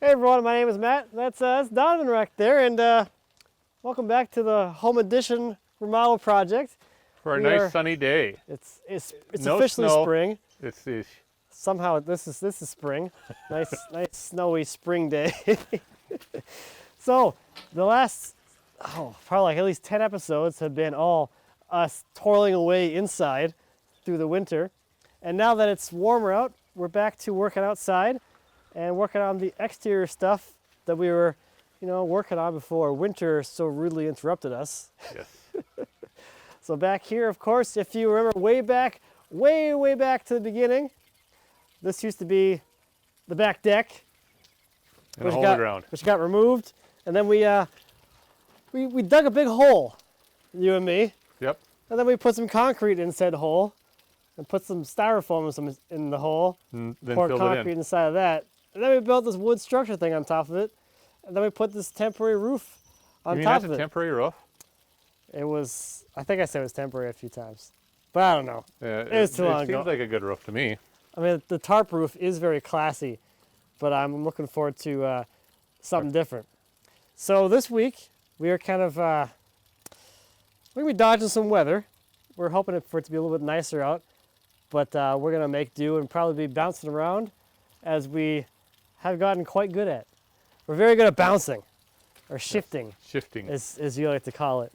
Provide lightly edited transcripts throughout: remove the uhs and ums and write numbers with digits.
Hey everyone, my name is Matt. That's Donavan right there, and welcome back to the home edition remodel project. For a nice sunny day. It's No officially snow. spring. It's ish. Somehow this is spring. Nice snowy spring day. So the last probably like at least 10 episodes have been all us toiling away inside through the winter, and now that it's warmer out, we're back to working outside and working on the exterior stuff that we were, working on before winter so rudely interrupted us. Yes. So back here, of course, if you remember way back to the beginning, this used to be the back deck, And a hole in the ground. which got removed, and then we dug a big hole, you and me, Yep. and then we put some concrete in said hole, and put some styrofoam in the hole, And then poured filled concrete it in. inside of that, and then we built this wood structure thing on top of it, and then we put this temporary roof on You mean top that's of a it. temporary roof? It was, I think I said it was temporary a few times, but I don't know. It was too long It ago. seems like a good roof to me. I mean, the tarp roof is very classy, but I'm looking forward to something different. So this week, we are kind of, we're going to be dodging some weather. We're hoping for it to be a little bit nicer out, but we're going to make do and probably be bouncing around as we have gotten quite good at. We're very good at bouncing, or shifting, Shifting. as you like to call it.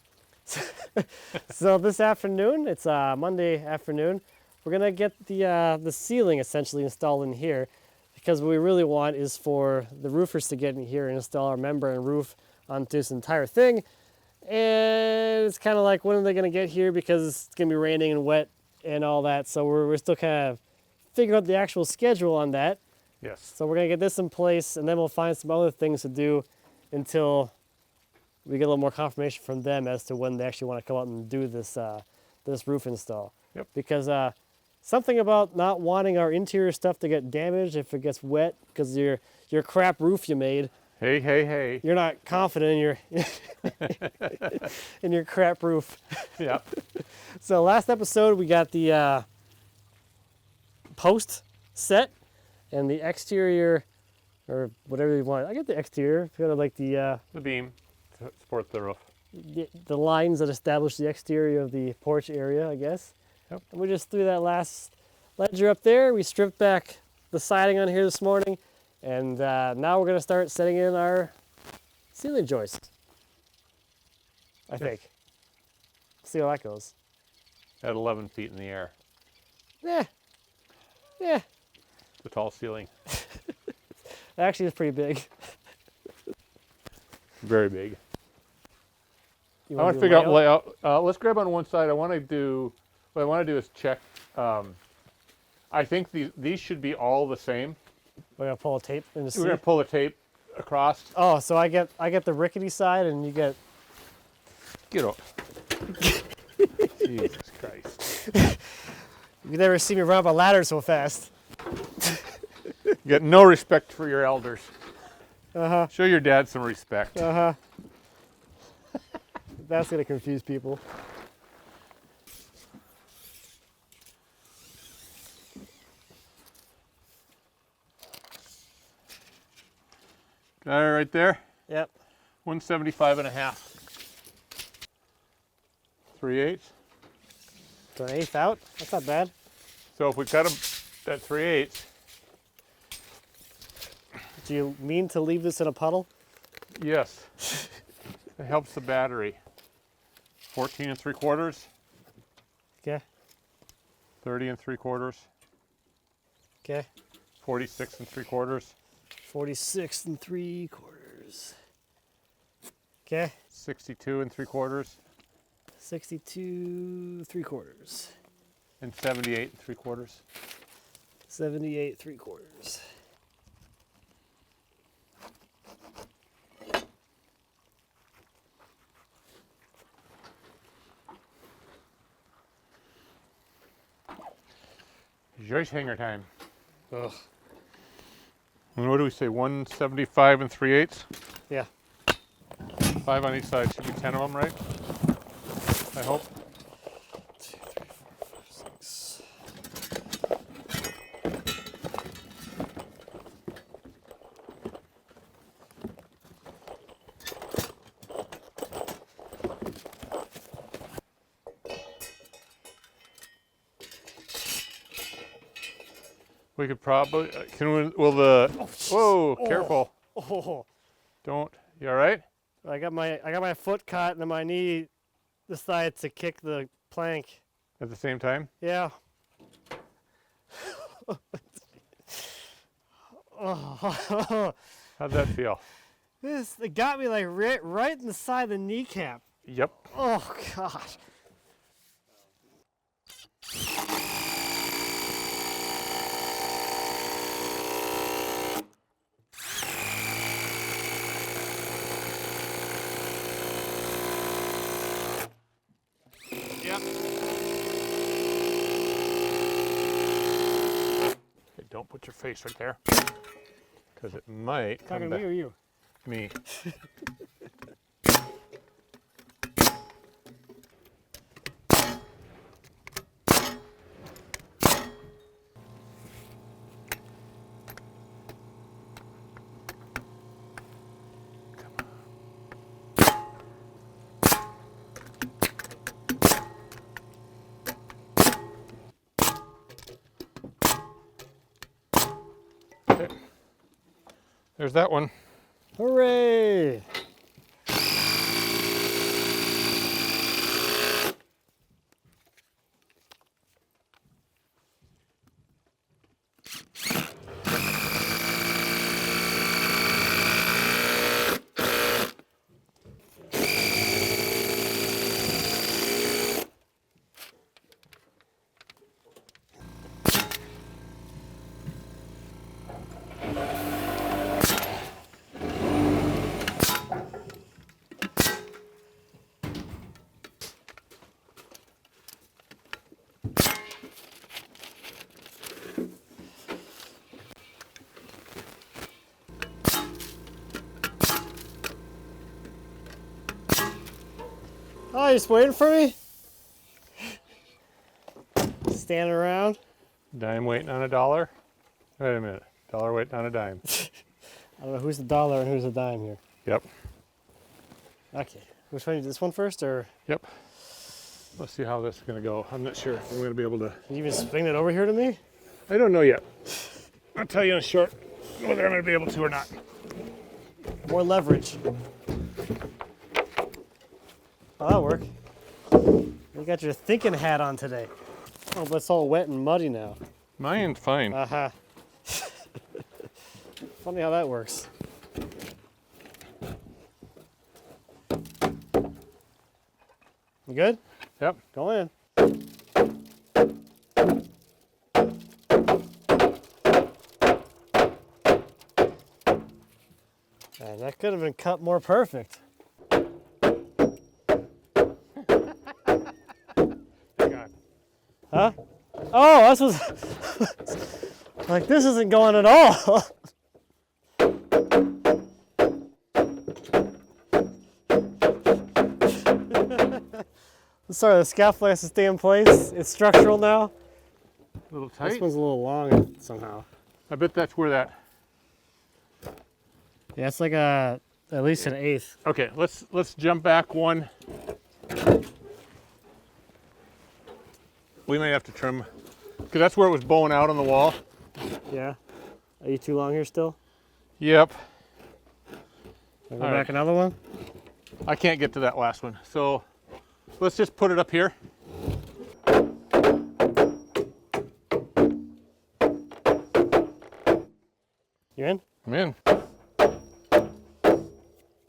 So this afternoon, it's Monday afternoon, we're gonna get the ceiling essentially installed in here, because what we really want is for the roofers to get in here and install our membrane roof onto this entire thing. And it's kind of like, when are they gonna get here, because it's gonna be raining and wet and all that. So we're still kind of figuring out the actual schedule on that. Yes. So we're gonna get this in place, and then we'll find some other things to do until we get a little more confirmation from them as to when they actually want to come out and do this this roof install. Yep. Because something about not wanting our interior stuff to get damaged if it gets wet, because your crap roof you made, Hey. you're not confident in your in your crap roof. Yep. So last episode we got the post set and the exterior, or whatever you want. I got the exterior, kind of like the beam to support the roof. the lines that establish the exterior of the porch area, I guess. Yep. And we just threw that last ledger up there. We stripped back the siding on here this morning, and now we're going to start setting in our ceiling joist, I think. See how that goes. At 11 feet in the air. Yeah. The tall ceiling. Actually, it's pretty big. Very big. You I want do to figure out layout? layout. Let's grab on one side. What I want to do is check. I think these should be all the same. We're going to pull a tape in the We're seat. going to pull the tape across. Oh, so I get the rickety side, and you get... Get up. Jesus Christ. You never see me run up a ladder so fast. You get no respect for your elders. Uh-huh. Show your dad some respect. Uh-huh. That's going to confuse people. Got it right there. Yep. 175 and a half. 3/8. So an eighth out? That's not bad. So if we cut them at 3/8, Do you mean to leave this in a puddle? yes, it helps the battery. 14 3/4, Okay. 30 3/4, Okay. 46 3/4, 46 3/4. Okay. 62 3/4, 62 3/4. and 78 3/4. 78 3/4. Joist hanger time. Ugh. And what do we say? 175 3/8. Yeah. 5 on each side. Should be 10 of them, right? I hope. 2, 3, 4, 5, 6. We could probably, can we, will the, whoa, Oh. careful. Oh, Don't, you all right? I got my foot caught and then my knee decided to kick the plank. At the same time? Yeah. Oh, How'd that feel? it got me like right in the side of the kneecap. Yep. Oh gosh. Yep. Okay, don't put your face right there, because it might Talking come to back. me or you? Me. Okay. There's that one. Hooray! Oh, you just waiting for me? Standing around? Dime waiting on a dollar? Wait a minute. Dollar waiting on a dime. I don't know who's the dollar and who's the dime here. Yep. Okay. Which one? This one first, or Yep. Let's see how this is going to go. I'm not sure if I'm going to be able to. can you even swing it over here to me? I don't know yet. I'll tell you in short whether I'm going to be able to or not. More leverage. Oh, that'll work. You got your thinking hat on today. Oh, but it's all wet and muddy now. Mine's fine. Uh-huh. Funny how that works. You good? Yep. Go in. Man, that could have been cut more perfect. God. Huh? Oh, this was like this isn't going at all. Sorry, the scaffold has to stay in place. It's structural now. A little This tight. one's a little long somehow. I bet that's where that. Yeah, it's like at least an eighth. Okay, let's jump back one. We may have to trim, because that's where it was bowing out on the wall. Yeah. Are you too long here still? Yep. Can I go All back right. another one? I can't get to that last one, so let's just put it up here. You in? I'm in.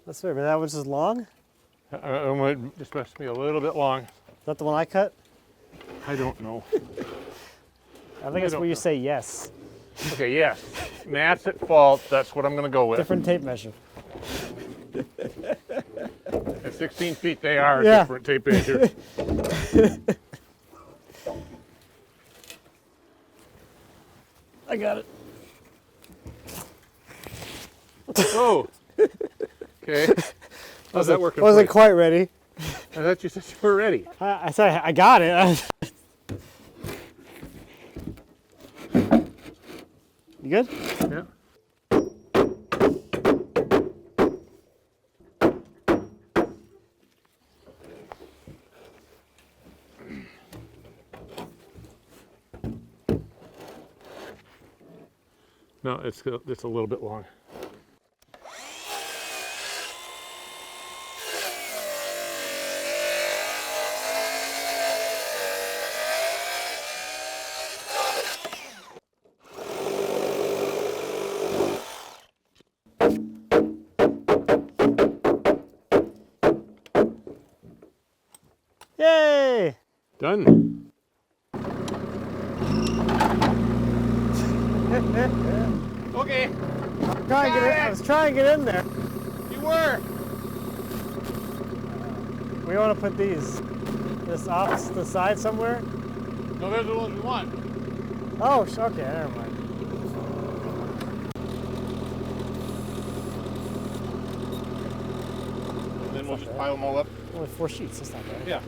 That's fair. But that one's just long? Is This must be a little bit long. that the one I cut? I don't know. I think it's don't where you know. say yes. Okay, yes. Matt's at fault. That's what I'm going to go with. Different tape measure. At 16 feet, they are Yeah. different tape measures. I got it. Oh. Okay. How's that working? Wasn't for quite ready. you? I thought you said you were ready. I said I got it. You good? Yeah. No, it's a little bit long. Yay! Done. Okay. I was trying to get in there. You were. We want to put this off to the side somewhere. No, those are the ones we want. Oh, okay, never mind. And then we'll just pile them all up. Only 4 sheets, that's not bad. Yeah.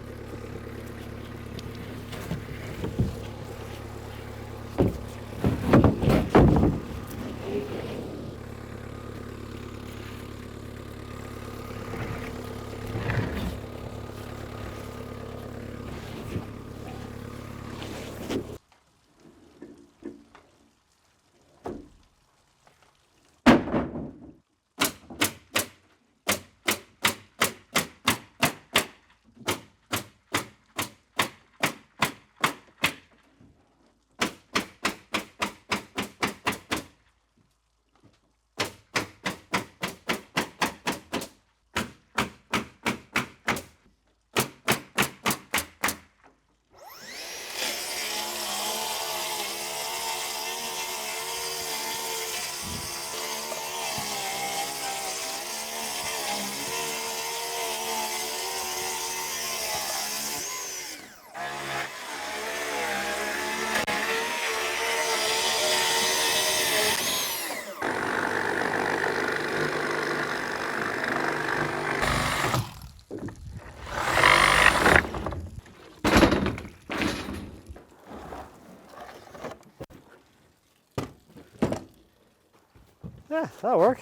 Yeah, that'll work.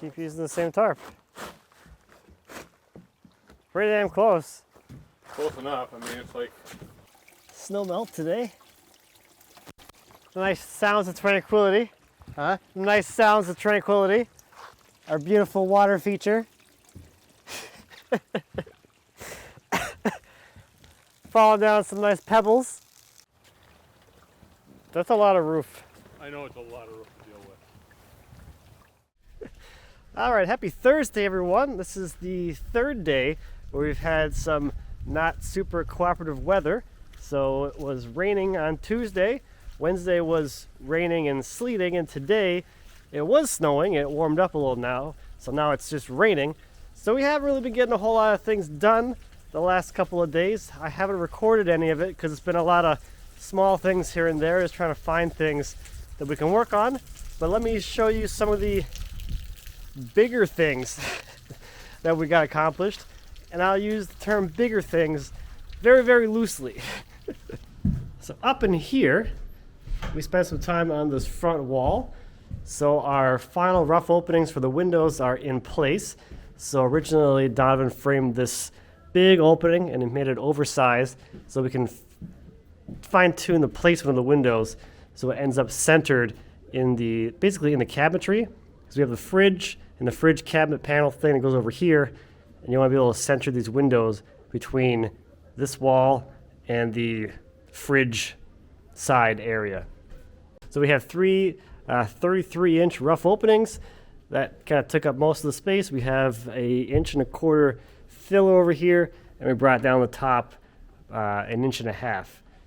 Keep using the same tarp. Pretty damn close. Close enough. I mean, it's like Snow melt today. Nice sounds of tranquility. Huh? Nice sounds of tranquility. Our beautiful water feature. Falling down some nice pebbles. That's a lot of roof. I know it's a lot of roof to deal with. All right, happy Thursday, everyone. This is the third day where we've had some not super cooperative weather. So it was raining on Tuesday. Wednesday was raining and sleeting, and today it was snowing. It warmed up a little now, so now it's just raining. So we haven't really been getting a whole lot of things done the last couple of days. I haven't recorded any of it because it's been a lot of small things here and there, just trying to find things that we can work on. But let me show you some of the bigger things that we got accomplished. And I'll use the term bigger things very, very loosely. So up in here, we spent some time on this front wall. So our final rough openings for the windows are in place. So originally Donavan framed this big opening and he made it oversized so we can fine tune the placement of the windows so it ends up centered in basically in the cabinetry. So we have the fridge and the fridge cabinet panel thing that goes over here, and you want to be able to center these windows between this wall and the fridge side area. So we have three 33-inch rough openings that kind of took up most of the space. We have an 1.25 inch fill over here, and we brought down the top 1.5 inches.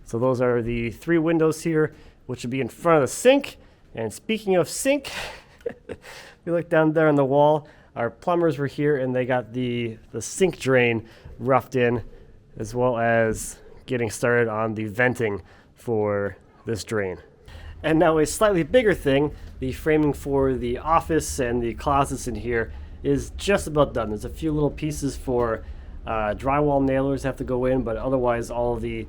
So those are the 3 windows here, which would be in front of the sink. And speaking of sink, we look down there on the wall. Our plumbers were here, and they got the sink drain roughed in, as well as getting started on the venting for this drain. And now a slightly bigger thing, the framing for the office and the closets in here is just about done. There's a few little pieces for drywall nailers have to go in, but otherwise all of the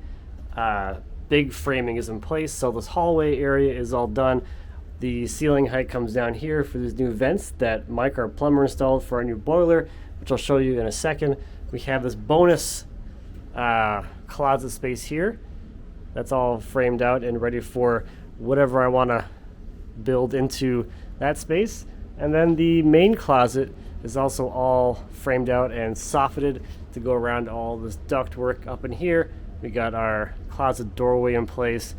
big framing is in place. So this hallway area is all done. The ceiling height comes down here for these new vents that Mike, our plumber, installed for our new boiler, which I'll show you in a second. We have this bonus closet space here. That's all framed out and ready for whatever I want to build into that space. And then the main closet is also all framed out and soffited to go around all this ductwork up in here. We got our closet doorway in place,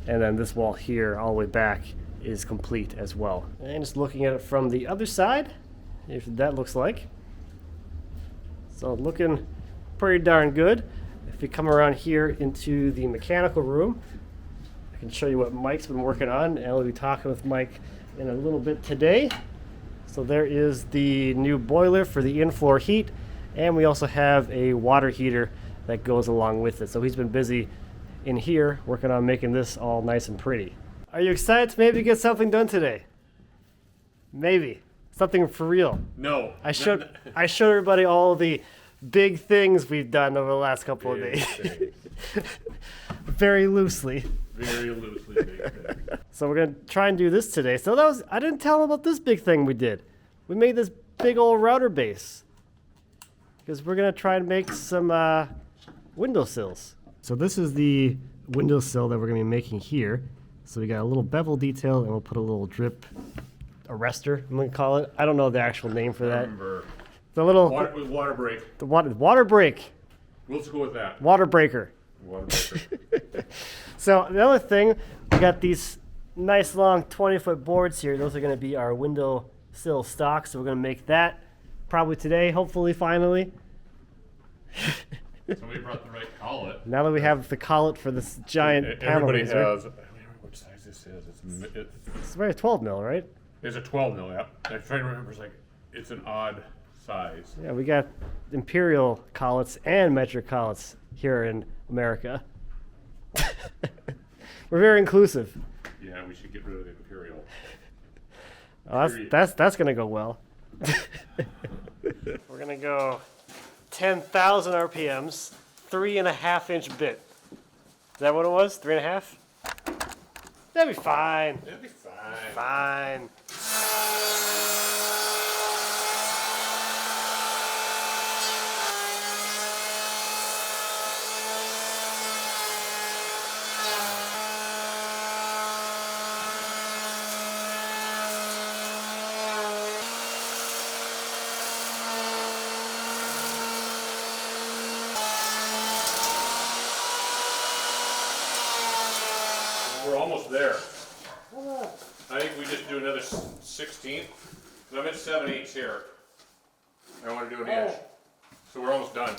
and then this wall here all the way back is complete as well. And just looking at it from the other side, here's what that looks like. So looking pretty darn good. If you come around here into the mechanical room, I can show you what Mike's been working on, and I'll be talking with Mike in a little bit today. So there is the new boiler for the in-floor heat, and we also have a water heater that goes along with it. So he's been busy in here working on making this all nice and pretty. Are you excited to maybe get something done today? Maybe. Something for real. No. I showed everybody all the big things we've done over the last couple of days. Very loosely. Very loosely. So we're gonna try and do this today. So I didn't tell them about this big thing we did. We made this big old router base because we're gonna try and make some windowsills. So this is the windowsill that we're gonna be making here. So we got a little bevel detail, and we'll put a little drip arrestor, I'm gonna call it. I don't know the actual name for that. Remember. The little Water break. the water break. We'll just go with that. Water breaker. Water breaker. So the other thing, we got these nice long 20-foot boards here. Those are going to be our window sill stock. So we're going to make that probably today, hopefully, finally. Somebody brought the right collet. Now that we have the collet for this giant panel. Everybody laser. has. I don't remember what size this is. It's very 12 mil, right? It's a 12 mil. Yeah. I'm trying to remember. It's an odd size. Yeah, we got imperial collets and metric collets here in America. We're very inclusive. Yeah, we should get rid of the imperial. Oh, that's gonna go well. We're gonna go 10,000 RPMs, 3.5-inch bit. Is that what it was? 3.5? That'd be fine. That'd be fine. Fine. We're almost there. I think we just do another 16th. I'm at 7/8 here. I want to do an inch. So we're almost done.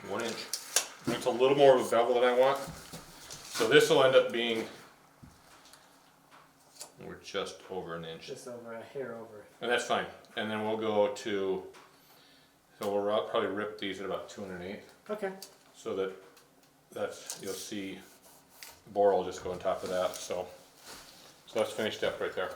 One inch. It's a little more of a bevel than I want. So this will end up being, we're just over an inch. Just over a hair over. And that's fine. And then we'll go to, so we'll probably rip these at about 208. Okay. So that's, you'll see bore will just go on top of that. So that's finished up right there.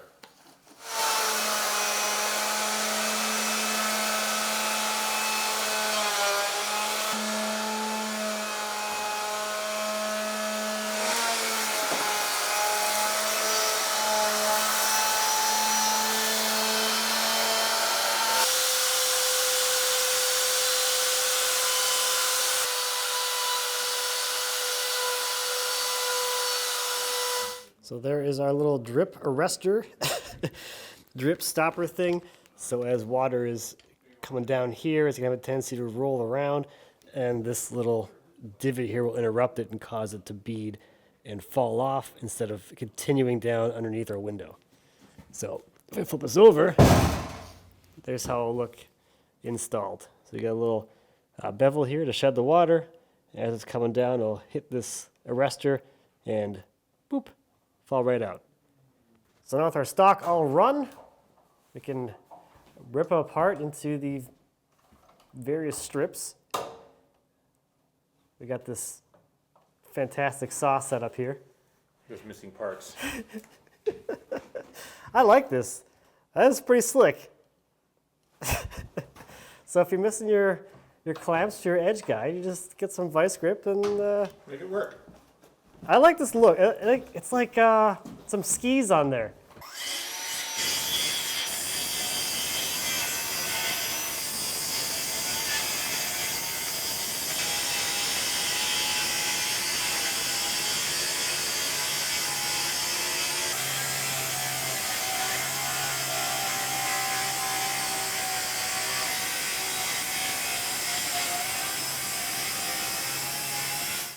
So there is our little drip arrestor, drip stopper thing. So as water is coming down here, it's gonna have a tendency to roll around, and this little divot here will interrupt it and cause it to bead and fall off instead of continuing down underneath our window. So if I flip this over, there's how it'll look installed. So you got a little bevel here to shed the water. As it's coming down, it'll hit this arrestor and boop, fall right out. So now with our stock all run, we can rip them apart into the various strips. We got this fantastic saw set up here. Just missing parts. I like this. That is pretty slick. So if you're missing your clamps to your edge guide, you just get some vice grip and Make it work. I like this look. It's like some skis on there.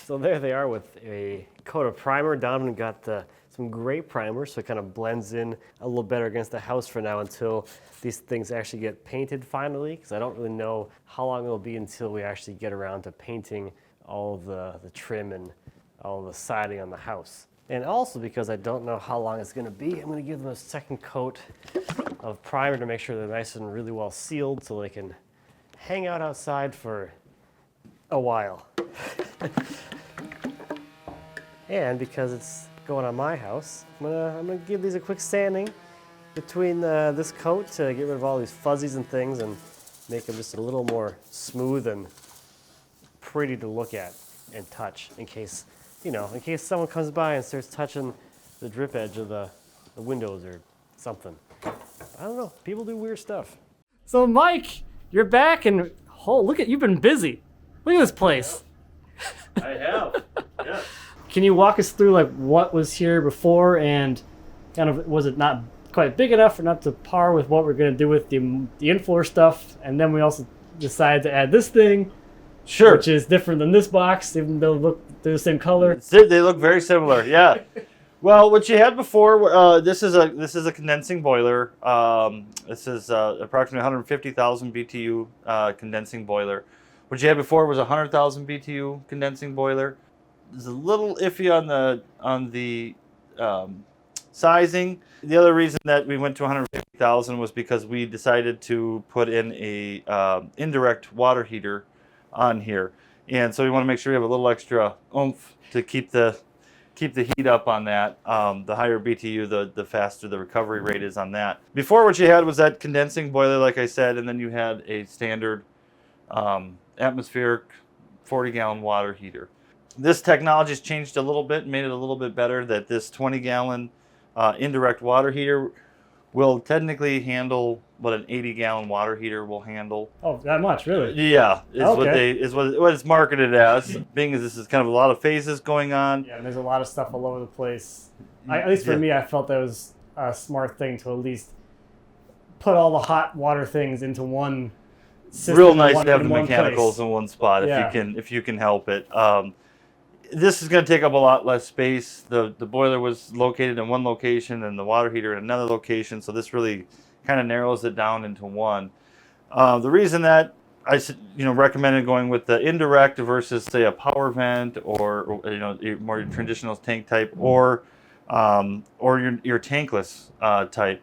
So there they are with a coat of primer. Donovan got some great primer, so it kind of blends in a little better against the house for now until these things actually get painted finally, because I don't really know how long it'll be until we actually get around to painting all of the trim and all of the siding on the house. And also because I don't know how long it's going to be, I'm going to give them a second coat of primer to make sure they're nice and really well sealed so they can hang out outside for a while. And because it's going on my house, I'm gonna give these a quick sanding between this coat to get rid of all these fuzzies and things and make them just a little more smooth and pretty to look at and touch in case someone comes by and starts touching the drip edge of the windows or something. I don't know. People do weird stuff. So Mike, you're back and look at you've been busy. Look at this place. I have. Yeah. Can you walk us through like what was here before and kind of was it not quite big enough or not to par with what we're going to do with the in-floor stuff? And then we also decided to add this thing, Sure. which is different than this box, even though they're the same color. They look very similar. Yeah. Well, what you had before, this is a condensing boiler. This is approximately 150,000 BTU condensing boiler. What you had before was a 100,000 BTU condensing boiler. It's a little iffy on the sizing. The other reason that we went to 150,000 was because we decided to put in a indirect water heater on here, and so we want to make sure we have a little extra oomph to keep the heat up on that. The higher BTU, the faster the recovery rate is on that. Before, what you had was that condensing boiler, like I said, and then you had a standard atmospheric 40-gallon water heater. This technology has changed a little bit, made it a little bit better, that this 20-gallon indirect water heater will technically handle what an 80-gallon water heater will handle. Oh, that much, really? Yeah, Okay. what it's marketed as. Being as this is kind of a lot of phases going on. Yeah, and there's a lot of stuff all over the place. At least for me, I felt that was a smart thing to at least put all the hot water things into one system. Real nice to have the in one mechanicals place. in one spot Yeah. if you can help it. This is going to take up a lot less space. The boiler was located in one location and the water heater in another location, so this really kind of narrows it down into one. The reason that I recommended going with the indirect versus say a power vent or more traditional tank type or your tankless type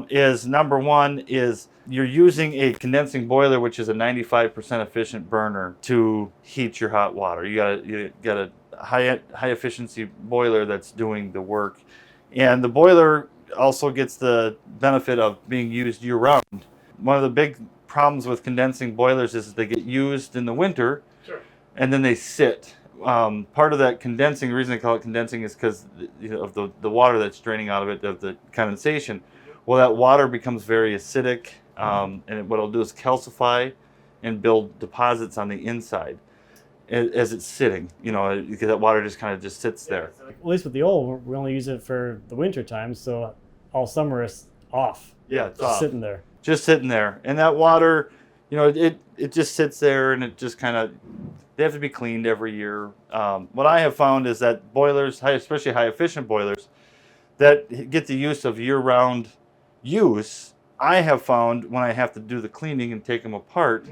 is number one is you're using a condensing boiler, which is a 95% efficient burner to heat your hot water. You got a high efficiency boiler that's doing the work, and the boiler also gets the benefit of being used year round. One of the big problems with condensing boilers is they get used in the winter, and then they sit. Part of that condensing, the reason they call it condensing is because of the water that's draining out of it, of the condensation. Well, that water becomes very acidic, and what it'll do is calcify and build deposits on the inside as it's sitting, because that water just sits there. So at least with the old, we only use it for the winter time, so all summer it's off. Yeah, it's just off. sitting there. Just sitting there. And that water, it just sits there, and it just they have to be cleaned every year. What I have found is that boilers, especially high efficient boilers, that get the use of year-round use, I have found when I have to do the cleaning and take them apart,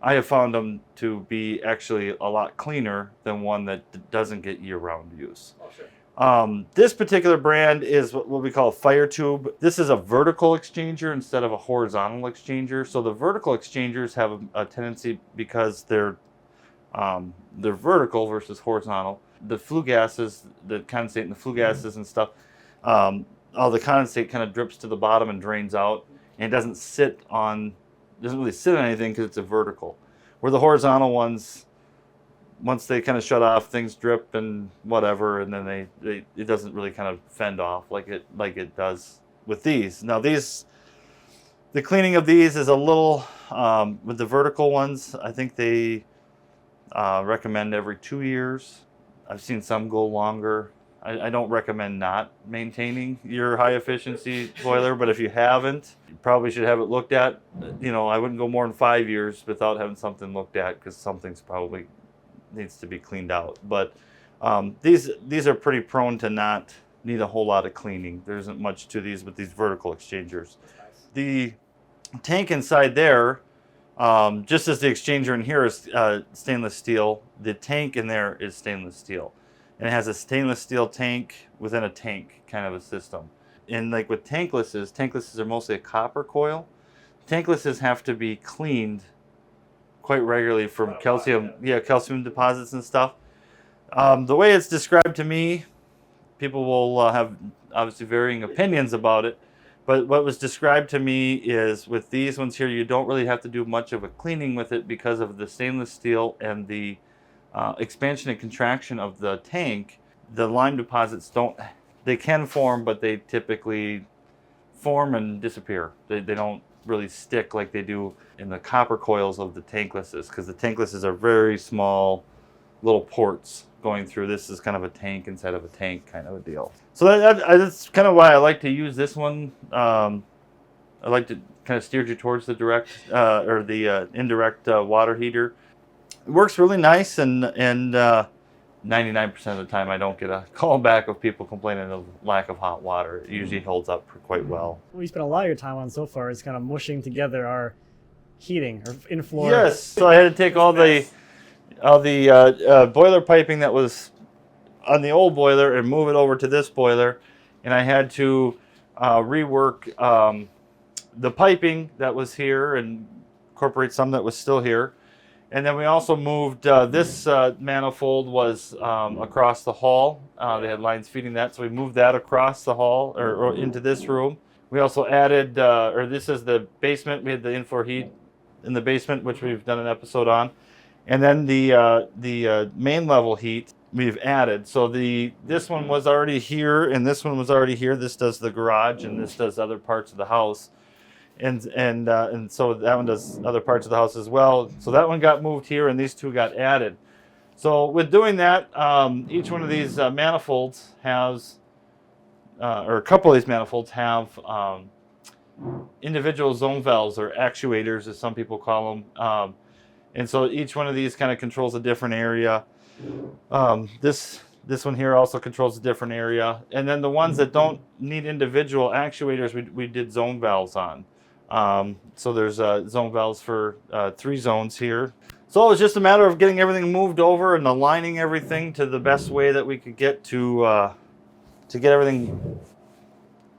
I have found them to be actually a lot cleaner than one that doesn't get year-round use. Oh, sure. This particular brand is what we call a fire tube. This is a vertical exchanger instead of a horizontal exchanger. So the vertical exchangers have a tendency, because they're vertical versus horizontal. The flue gases, the condensate and the flue gases and stuff, all the condensate kind of drips to the bottom and drains out, and it doesn't really sit on anything because it's a vertical. Where the horizontal ones, once they kind of shut off, things drip and whatever, and then it doesn't really kind of fend off like it does with these. Now the cleaning of these is a little with the vertical ones. I think they recommend every 2 years. I've seen some go longer. I don't recommend not maintaining your high efficiency boiler, but if you haven't, you probably should have it looked at. I wouldn't go more than 5 years without having something looked at, because something's probably needs to be cleaned out. But these are pretty prone to not need a whole lot of cleaning. There isn't much to these, but these vertical exchangers. The tank inside there, just as the exchanger in here is stainless steel, the tank in there is stainless steel. And it has a stainless steel tank within a tank kind of a system. And like with tanklesses are mostly a copper coil. Tanklesses have to be cleaned quite regularly from calcium deposits and stuff. The way it's described to me, people will have obviously varying opinions about it, but what was described to me is with these ones here, you don't really have to do much of a cleaning with it because of the stainless steel and the expansion and contraction of the tank. The lime deposits they can form, but they typically form and disappear. They don't really stick like they do in the copper coils of the tanklesses, because the tanklesses are very small little ports going through. This is kind of a tank inside of a tank kind of a deal. So that's kind of why I like to use this one. I like to kind of steer you towards the direct or the indirect water heater. It works really nice, and 99% of the time I don't get a call back of people complaining of lack of hot water. It usually holds up quite well. What we spent a lot of your time on so far is kind of mushing together our heating or in-floor. Yes, so I had to take all the boiler piping that was on the old boiler and move it over to this boiler, and I had to rework the piping that was here and incorporate some that was still here. And then we also moved this manifold was across the hall. They had lines feeding that, so we moved that across the hall or into this room. We also added, or this is the basement. We had the in-floor heat in the basement, which we've done an episode on. And then the main level heat we've added. So this one was already here, and this one was already here. This does the garage, and this does other parts of the house. And so that one does other parts of the house as well. So that one got moved here, and these two got added. So with doing that, each one of these manifolds has, or a couple of these manifolds have individual zone valves or actuators, as some people call them. And so each one of these kind of controls a different area. This one here also controls a different area. And then the ones that don't need individual actuators, we did zone valves on. So there's zone valves for 3 zones here. So it was just a matter of getting everything moved over and aligning everything to the best way that we could get to get everything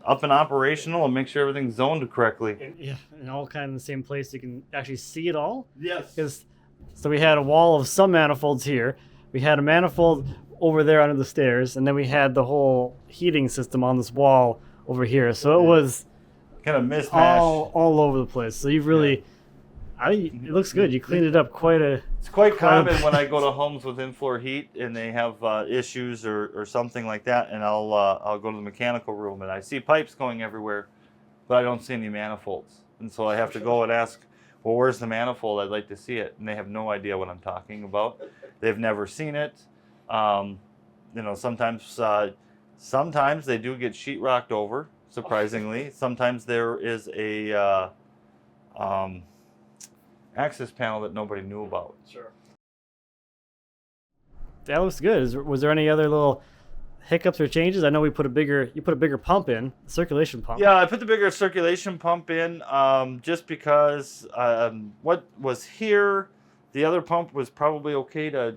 up and operational and make sure everything's zoned correctly. And all kind of in the same place. You can actually see it all. Yes. So we had a wall of some manifolds here. We had a manifold over there under the stairs, and then we had the whole heating system on this wall over here. So it was kind of mismatch all over the place. So you've really, it looks good. You cleaned it up It's quite common when I go to homes with in-floor heat and they have issues or something like that, and I'll go to the mechanical room and I see pipes going everywhere, but I don't see any manifolds. And so I have to go and ask, well, where's the manifold? I'd like to see it. And they have no idea what I'm talking about. They've never seen it. Sometimes they do get sheetrocked over, surprisingly. Sometimes there is a access panel that nobody knew about. Sure. That looks good. Was there any other little hiccups or changes? I know you put a bigger pump in, circulation pump. Yeah, I put the bigger circulation pump in just because what was here, the other pump was probably okay to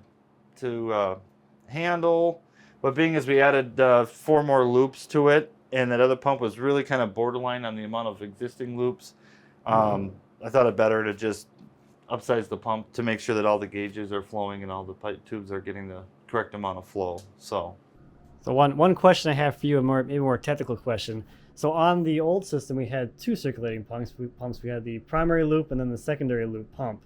handle, but being as we added 4 more loops to it, and that other pump was really kind of borderline on the amount of existing loops, I thought it better to just upsize the pump to make sure that all the gauges are flowing and all the pipe tubes are getting the correct amount of flow. So one question I have for you, maybe more technical question. So on the old system, we had 2 circulating pumps. We had the primary loop and then the secondary loop pump.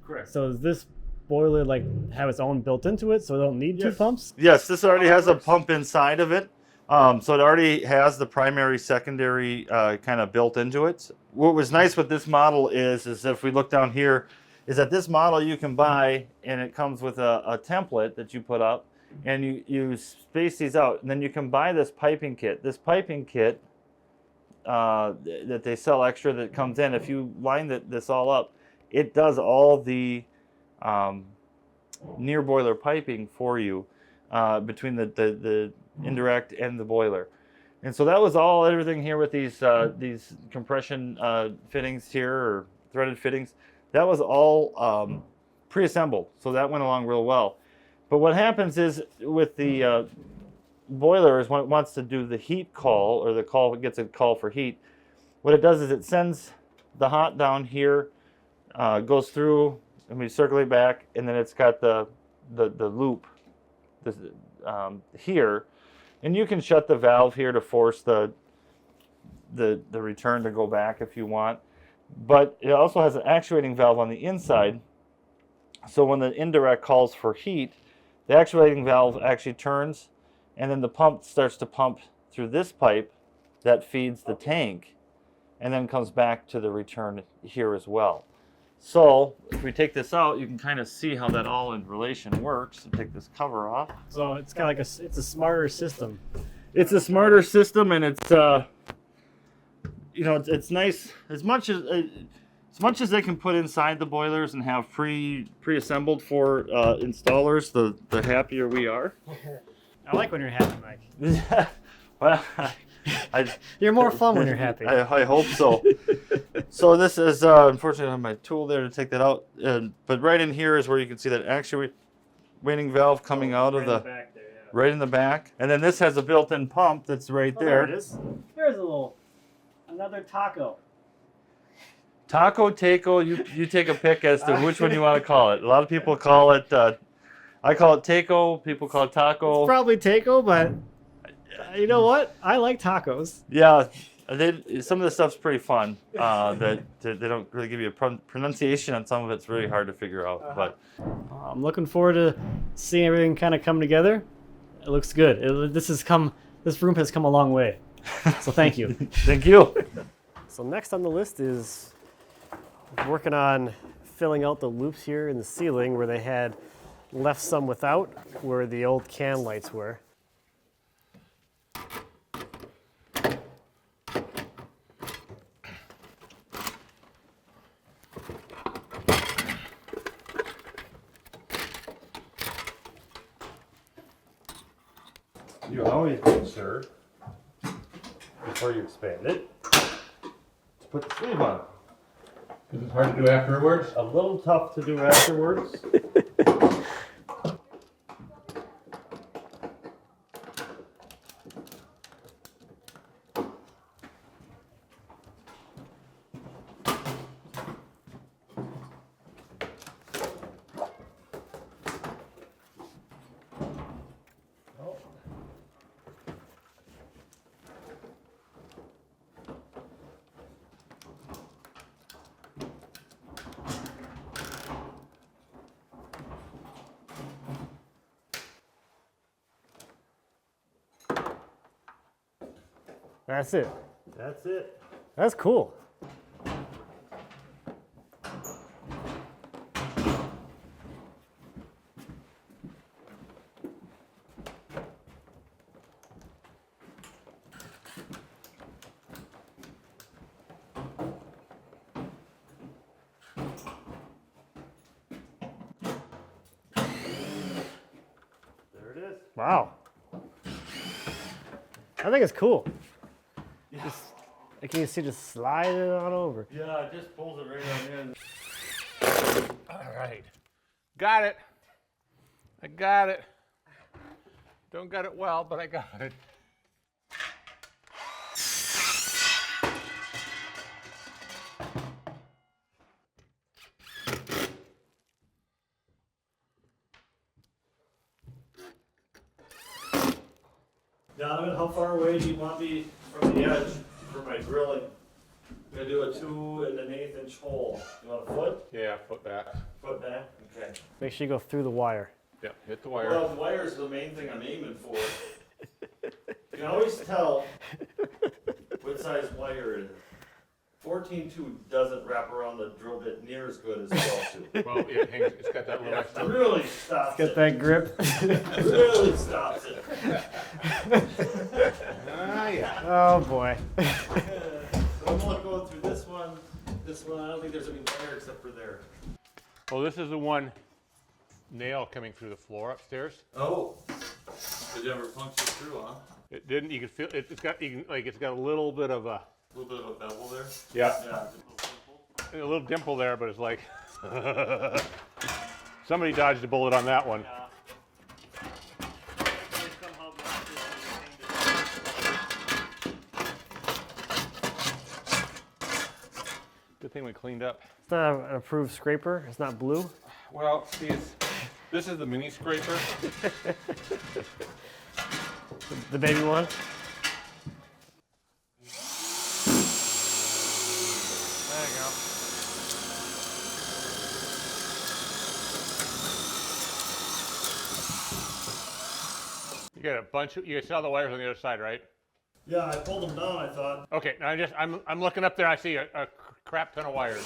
correct. So does this boiler have its own built into it, so it don't need 2 pumps? Yes, this already has a pump inside of it. So it already has the primary, secondary kind of built into it. What was nice with this model is if we look down here, is that this model you can buy, and it comes with a template that you put up, and you space these out, and then you can buy this piping kit. This piping kit that they sell extra that comes in, if you line this all up, it does all the near boiler piping for you between the indirect and the boiler. And so that was everything here with these compression fittings here, or threaded fittings. That was all pre-assembled, so that went along real well. But what happens is with the boiler is when it wants to do the heat call, or the call, it gets a call for heat, what it does is it sends the hot down here, goes through, and we circulate back, and then it's got the loop here. And you can shut the valve here to force the return to go back if you want. But it also has an actuating valve on the inside. So when the indirect calls for heat, the actuating valve actually turns, and then the pump starts to pump through this pipe that feeds the tank, and then comes back to the return here as well. So if we take this out, you can kind of see how that all in relation works. And take this cover off. So it's kind of like it's a smarter system. It's a smarter system, and it's it's nice as much as they can put inside the boilers and have pre-assembled for installers. The happier we are. I like when you're happy, Mike. Well, You're more fun when you're happy. I hope so. So this is, unfortunately, I have my tool there to take that out. But right in here is where you can see that actuating valve coming out of the, back there, yeah. right in the back. And then this has a built-in pump that's right there. There it is. Here's another taco. Taco, taco, you take a pick as to which one you want to call it. A lot of people call it, I call it taco, people call it taco. It's probably taco, but you know what? I like tacos. Yeah, some of the stuff's pretty fun. That they don't really give you a pronunciation on some of it's really hard to figure out. But I'm looking forward to seeing everything kind of come together. It looks good. This room has come a long way. So thank you. Thank you. So next on the list is working on filling out the loops here in the ceiling where they had left some without, where the old can lights were. You always make sure, before you expand it, to put the sleeve on. Is it hard to do afterwards? A little tough to do afterwards. That's it. That's it. That's cool. There it is. Wow. I think it's cool. Yeah. Just, like you can see, just slide it on over. Yeah, it just pulls it right on in. All right. Got it. I got it. Don't got it well, but I got it. Donavan, how far away do you want me from the edge for my drilling? I'm going to do a 2 1/8 inch hole. You want a foot? Yeah, foot back. Foot back? Okay. Make sure you go through the wire. Yep, hit the wire. Well, the wire is the main thing I'm aiming for. You can always tell what size wire it is. 14-2 doesn't wrap around the drill bit near as good as 12-2. Well, it's got that little extra. Really stops Get it. that grip. Really stops it. Ah, yeah. Oh boy. So I'm not going through this one. This one, I don't think there's any wire except for there. Well, this is the one nail coming through the floor upstairs. Oh. Did you ever puncture through, huh? It didn't. You can feel it. It's got a little bit of a. A little bit of a bevel there. Yeah. Yeah. A little dimple there, but it's like somebody dodged a bullet on that one. Good thing we cleaned up. It's not an approved scraper. It's not blue. Well, see, this is the mini scraper. The baby one. There you go. You got a bunch of. You saw the wires on the other side, right? Yeah, I pulled them down, I thought. Okay. Now I'm looking up there. I see a crap ton of wires.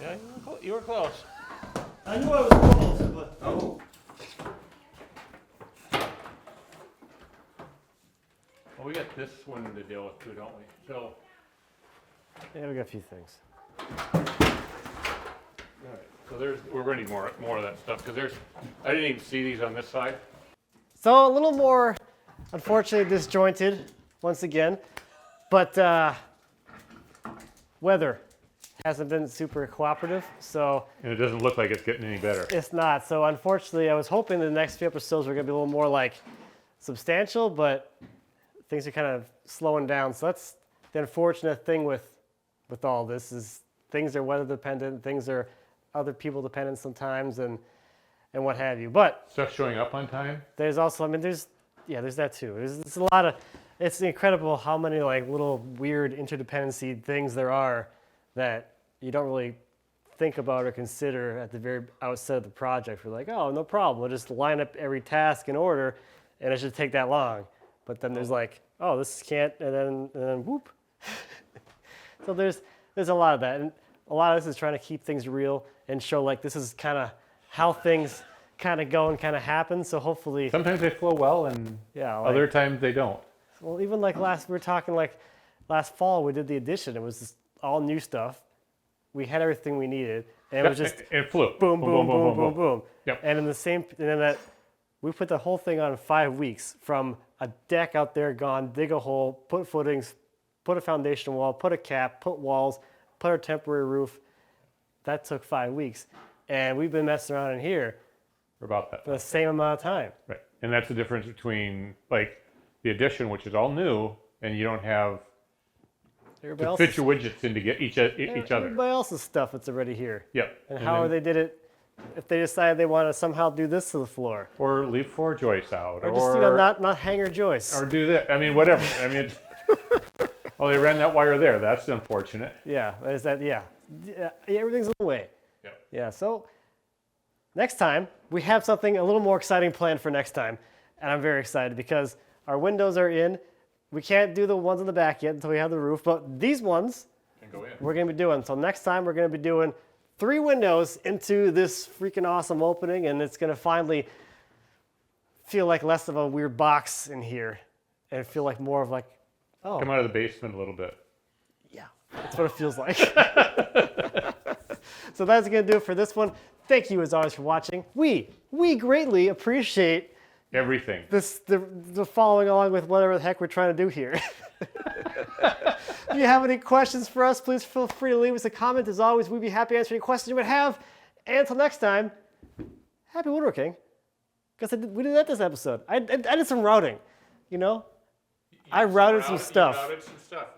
Yeah, you were close. I knew I was close, but... Oh. Well, we got this one to deal with too, don't we? So, Yeah, we got a few things. all right. So we're going to need more of that stuff because I didn't even see these on this side. So a little more, unfortunately, disjointed once again, but weather hasn't been super cooperative, so And it doesn't look like it's getting any better. it's not. So unfortunately, I was hoping the next few episodes were going to be a little more like substantial, but things are kind of slowing down. So that's the unfortunate thing with all this is things are weather dependent, things are other people dependent sometimes, and what have you. But Stuff showing up on time. there's also, I mean, there's that too. There's a lot of, it's incredible how many like little weird interdependency things there are that you don't really think about or consider at the very outset of the project. We're like, oh, no problem. We'll just line up every task in order, and it should take that long. But then there's like, oh, this can't, and then whoop. So there's a lot of that, and a lot of this is trying to keep things real and show like this is kind of how things kind of go and kind of happen. So hopefully, Sometimes they flow well, and yeah. Like, other times they don't. well, even like we were talking like last fall, we did the addition. It was just all new stuff. We had everything we needed, and it was just it flew. boom, boom, boom, boom, boom. Yep. And in the same, and then that we put the whole thing on in 5 weeks. From a deck out there gone, dig a hole, put footings, put a foundation wall, put a cap, put walls, put our temporary roof. That took 5 weeks, and we've been messing around in here For about that. for the same amount of time. Right. And that's the difference between like the addition, which is all new, and you don't have Everybody to else's, fit your widgets into get each other. everybody else's stuff that's already here. Yep. And And how then- they did it, if they decided they want to somehow do this to the floor, Or leave floor joists out, or just not hanger joists. or do that. I mean, whatever. I mean, oh, they ran that wire there. That's unfortunate. Yeah, is that yeah, everything's in the way. Yep. Yeah, so next time we have something a little more exciting planned for next time, and I'm very excited because our windows are in. We can't do the ones in the back yet until we have the roof, but these ones Can go in. we're going to be doing. So next time we're going to be doing 3 windows into this freaking awesome opening, and it's going to finally feel like less of a weird box in here and feel like more of like, oh, Come out of the basement a little bit. yeah, that's what it feels like. So that's going to do it for this one. Thank you as always for watching. We greatly appreciate Everything. the following along with whatever the heck we're trying to do here. If you have any questions for us, please feel free to leave us a comment. As always, we'd be happy to answer any questions you would have. And until next time, happy woodworking. Because we did that this episode. I did some routing, you know? I routed some stuff. You routed some stuff.